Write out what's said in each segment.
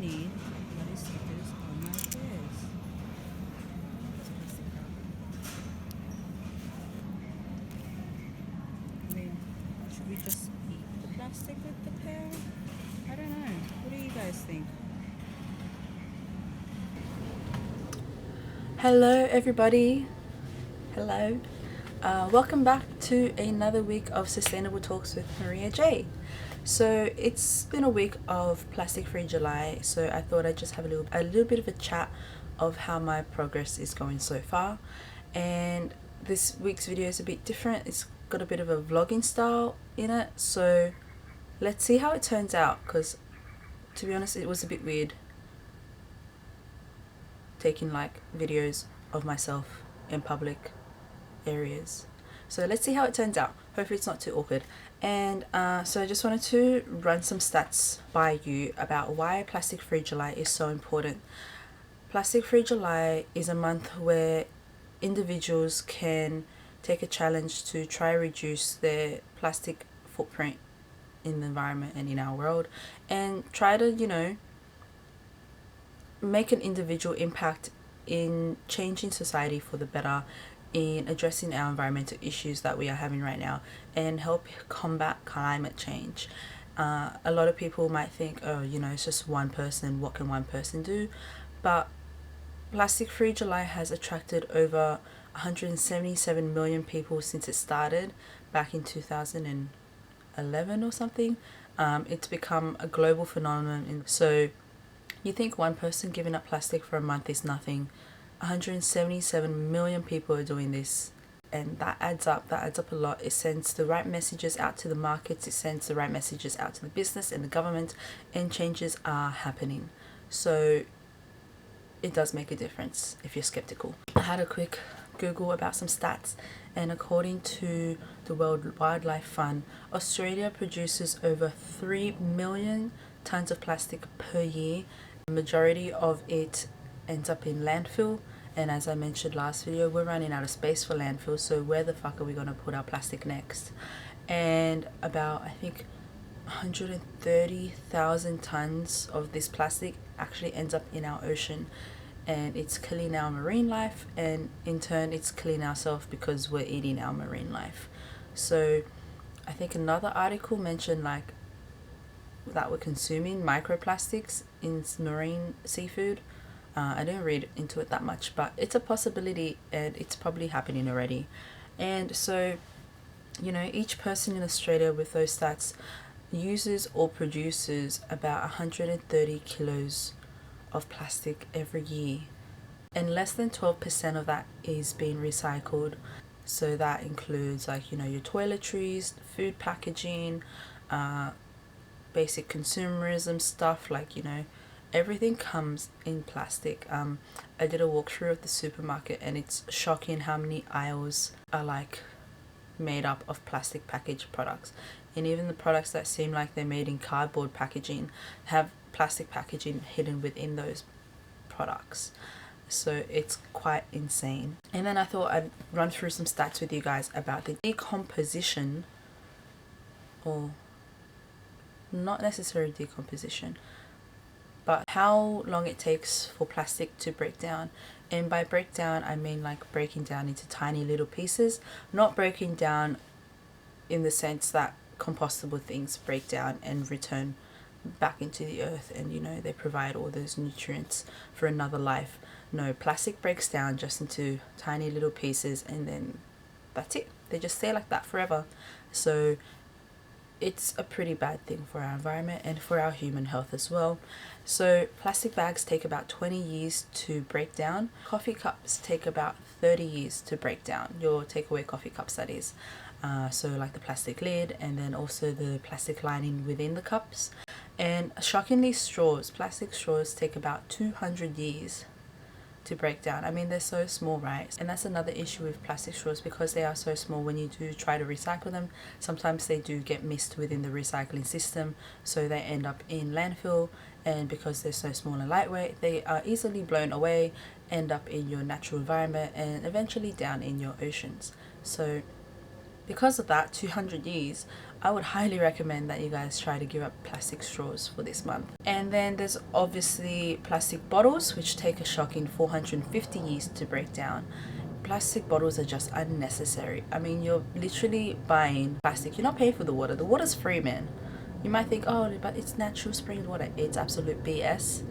need bloody stickers on my chairs. It's plastic wrap. I mean, should we just eat the plastic with the pear? I don't know. What do you guys think? Hello everybody. Hello. Welcome back to another week of Sustainable Talks with Maria J. So it's been a week of Plastic Free July, so I thought I'd just have a little bit of a chat of how my progress is going so far. And this week's video is a bit different. It's got a bit of a vlogging style in it, so let's see how it turns out, because to be honest it was a bit weird taking like videos of myself in public areas. So let's see how it turns out. Hopefully it's not too awkward. And so I just wanted to run some stats by you about why Plastic Free July is so important. Plastic Free July is a month where individuals can take a challenge to try reduce their plastic footprint in the environment and in our world, and try to make an individual impact in changing society for the better, in addressing our environmental issues that we are having right now, and help combat climate change. A lot of people might think, oh, it's just one person, what can one person do? But Plastic Free July has attracted over 177 million people since it started back in 2011 or something. It's become a global phenomenon. So you think one person giving up plastic for a month is nothing. 177 million people are doing this, and that adds up a lot. It sends the right messages out to the markets, it sends the right messages out to the business and the government, and changes are happening. So it does make a difference if you're skeptical. I had a quick Google about some stats, and according to the World Wildlife Fund, Australia produces over 3 million tons of plastic per year. The majority of it ends up in landfill, and as I mentioned last video, we're running out of space for landfill, so where the fuck are we going to put our plastic next? And about, I think, 130,000 tons of this plastic actually ends up in our ocean, and it's killing our marine life, and in turn it's killing ourselves because we're eating our marine life. So I think another article mentioned like that we're consuming microplastics in marine seafood. I didn't read into it that much, but it's a possibility, and it's probably happening already. And so each person in Australia with those stats uses or produces about 130 kilos of plastic every year, and less than 12% of that is being recycled. So that includes your toiletries, food packaging, basic consumerism stuff, everything comes in plastic. I did a walkthrough of the supermarket, and it's shocking how many aisles are made up of plastic packaged products, and even the products that seem like they're made in cardboard packaging have plastic packaging hidden within those products. So it's quite insane. And then I thought I'd run through some stats with you guys about the decomposition, or not necessarily decomposition, but how long it takes for plastic to break down. And by break down, I mean breaking down into tiny little pieces, not breaking down in the sense that compostable things break down and return back into the earth, and they provide all those nutrients for another life. No, plastic breaks down just into tiny little pieces, and then that's it. They just stay like that forever. So it's a pretty bad thing for our environment and for our human health as well. So plastic bags take about 20 years to break down. Coffee cups take about 30 years to break down. Your takeaway coffee cups, that is. So the plastic lid, and then also the plastic lining within the cups. And shockingly, plastic straws take about 200 years to break down. I mean, they're so small, right? And that's another issue with plastic straws, because they are so small. When you do try to recycle them, sometimes they do get missed within the recycling system, so they end up in landfill. And because they're so small and lightweight, they are easily blown away, end up in your natural environment, and eventually down in your oceans. So because of that, 200 years, I would highly recommend that you guys try to give up plastic straws for this month. And then there's obviously plastic bottles, which take a shocking 450 years to break down. Plastic bottles are just unnecessary. I mean, you're literally buying plastic. You're not paying for the water. The water's free, man. You might think, oh, but it's natural spring water. It's absolute BS.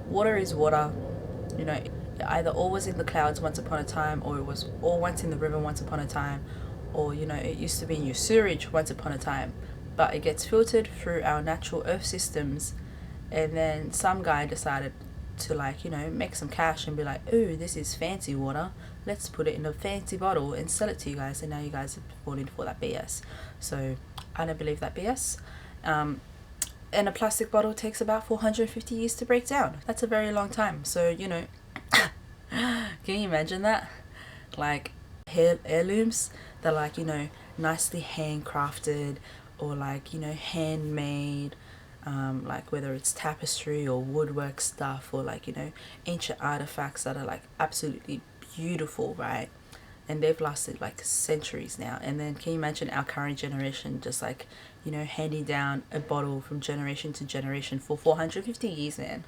Water is water. You know, either all was in the clouds once upon a time, or it was all once in the river once upon a time, or you know, it used to be in your sewage once upon a time, but it gets filtered through our natural earth systems. And then some guy decided to, like, you know, make some cash and be like, ooh, this is fancy water, let's put it in a fancy bottle and sell it to you guys, and now you guys are falling for that BS. So I don't believe that BS. And a plastic bottle takes about 450 years to break down. That's a very long time. So, you know, can you imagine that? Like heirlooms, they're like, you know, nicely handcrafted, or like, you know, handmade, like whether it's tapestry or woodwork stuff, or like, you know, ancient artifacts that are like absolutely beautiful, right? And they've lasted like centuries now. And then can you imagine our current generation just like, you know, handing down a bottle from generation to generation for 450 years, man?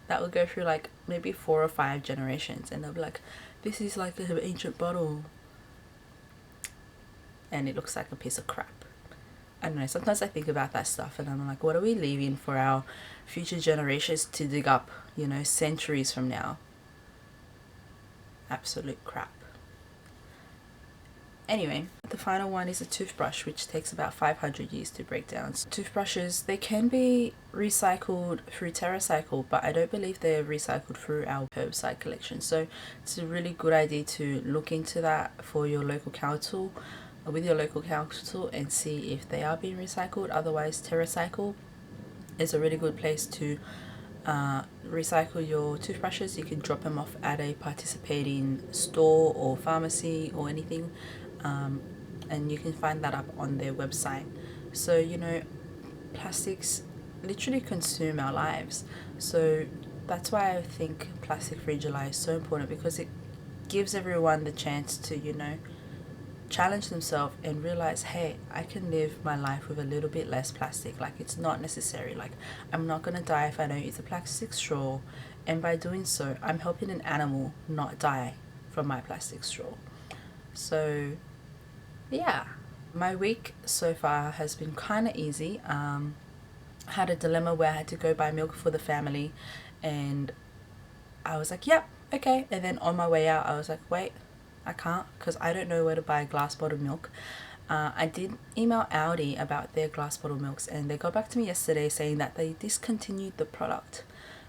That would go through like maybe 4 or 5 generations, and they'll be like, this is like an ancient bottle, and it looks like a piece of crap. I don't know, sometimes I think about that stuff and I'm like, what are we leaving for our future generations to dig up, you know, centuries from now? Absolute crap. Anyway, the final one is a toothbrush, which takes about 500 years to break down. So toothbrushes, they can be recycled through TerraCycle, but I don't believe they're recycled through our curbside collection. So it's a really good idea to look into that for your local council, with your local council, and see if they are being recycled. Otherwise, TerraCycle is a really good place to recycle your toothbrushes. You can drop them off at a participating store or pharmacy or anything, and you can find that up on their website. So, you know, plastics literally consume our lives. So that's why I think Plastic Free July is so important, because it gives everyone the chance to, you know, challenge themselves and realize, hey, I can live my life with a little bit less plastic. Like, it's not necessary. Like, I'm not gonna die if I don't use a plastic straw, and by doing so I'm helping an animal not die from my plastic straw. So yeah, my week so far has been kind of easy. I had a dilemma where I had to go buy milk for the family, and I was like, yep, okay. And then on my way out I was like, wait, I can't, because I don't know where to buy glass bottle milk. I did email Aldi about their glass bottle milks, and they got back to me yesterday saying that they discontinued the product.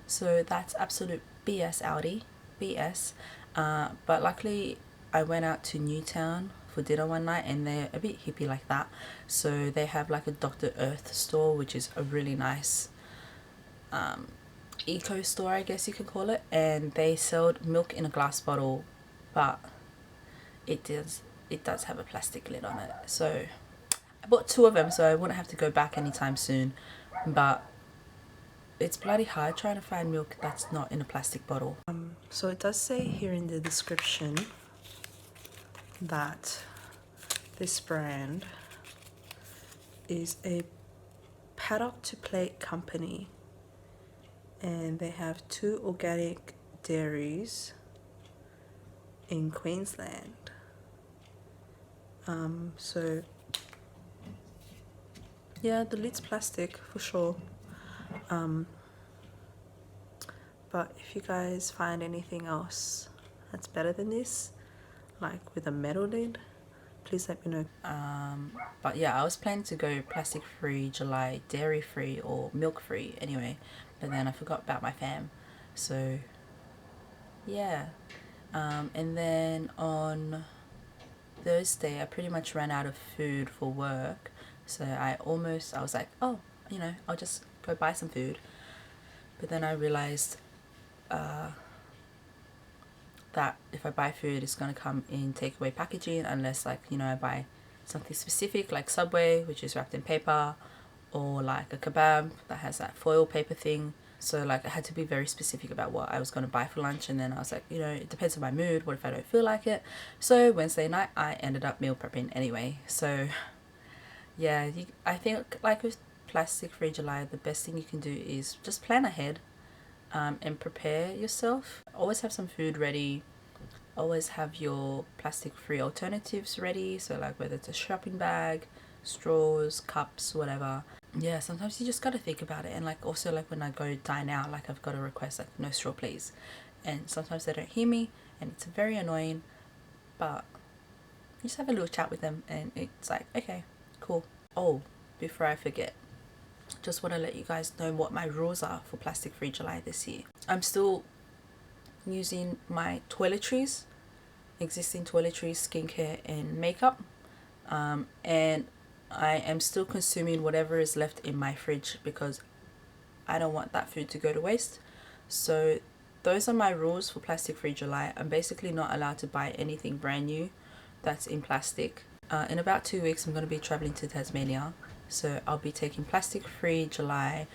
So that's absolute BS, Aldi. BS. But luckily I went out to Newtown for dinner one night, and they're a bit hippie like that. So they have like a Dr. Earth store, which is a really nice eco store, I guess you could call it. And they sold milk in a glass bottle, but it does have a plastic lid on it. So I bought 2 of them, so I wouldn't have to go back anytime soon. But it's bloody hard trying to find milk that's not in a plastic bottle. So it does say here in the description that this brand is a paddock to plate company, and they have 2 organic dairies in Queensland. So yeah, the lid's plastic for sure. But if you guys find anything else that's better than this, like with a metal lid, please let me know. But yeah, I was planning to go plastic free July, dairy free or milk free anyway, but then I forgot about my fam. So yeah, and then on Thursday I pretty much ran out of food for work, so I was like, oh, you know, I'll just go buy some food. But then I realized that if I buy food, it's going to come in takeaway packaging, unless, like, you know, I buy something specific like Subway, which is wrapped in paper, or like a kebab that has that foil paper thing. So like I had to be very specific about what I was going to buy for lunch. And then I was like, you know, it depends on my mood. What if I don't feel like it? So Wednesday night I ended up meal prepping anyway. So yeah, I think like with plastic free July, the best thing you can do is just plan ahead, and prepare yourself. Always have some food ready. Always have your plastic free alternatives ready. So like whether it's a shopping bag, straws, cups, whatever. Yeah, sometimes you just got to think about it. And like also like when I go dine out, like I've got to request like no straw please, and sometimes they don't hear me, and it's very annoying. But you just have a little chat with them, and it's like, okay, cool. Oh, before I forget, just want to let you guys know what my rules are for plastic free July this year. I'm still using my toiletries, existing toiletries, skincare and makeup, and I am still consuming whatever is left in my fridge because I don't want that food to go to waste. So those are my rules for plastic free July. I'm basically not allowed to buy anything brand new that's in plastic. In about 2 weeks I'm going to be traveling to Tasmania, so I'll be taking plastic free July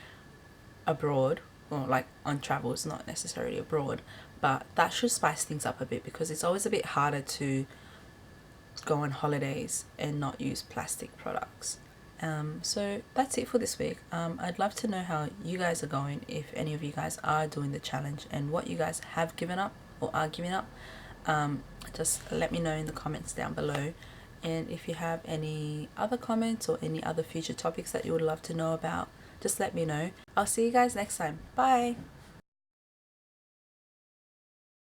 abroad, or like on travels, not necessarily abroad, but that should spice things up a bit because it's always a bit harder to go on holidays and not use plastic products. So that's it for this week. I'd love to know how you guys are going, if any of you guys are doing the challenge and what you guys have given up or are giving up. Just let me know in the comments down below. And if you have any other comments or any other future topics that you would love to know about, just let me know. I'll see you guys next time. Bye.